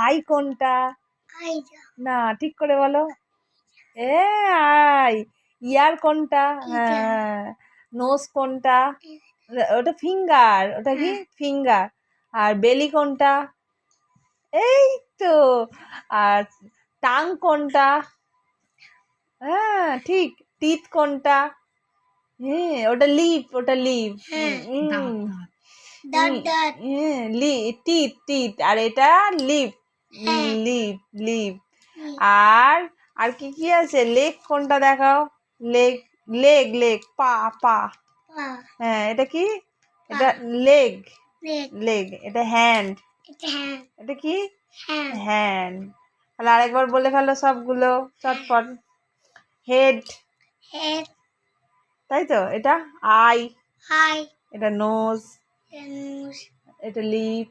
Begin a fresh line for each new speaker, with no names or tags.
I কোনটা? না, ঠিক করে বলো। আই। ইয়ার কোনটা? হ্যাঁ। নোজ কোনটা? ওটা ফিঙ্গার। ওটা কি? ফিঙ্গার। আর বেলি কোনটা? এই তো। আর টাং কোনটা? হ্যাঁ, ঠিক। টিথ কোনটা? হ্যাঁ, ওটা লিপ। ওটা লিপ। Teeth teeth. আর এটা লিপ। Lip lip. আর আর কি কি আছে? লেগ কোনটা দেখাও? Leg leg leg. পা পা। হ্যাঁ, এটা কি? এটা লেগ। লেগ। এটা হ্যান্ড। এটা কি? হ্যান্ড। তাহলে আরেকবার বলে ফেলো সবগুলো চটপট। হেড। তাই তো। এটা আই। এটা নোজ। এটা লিপ।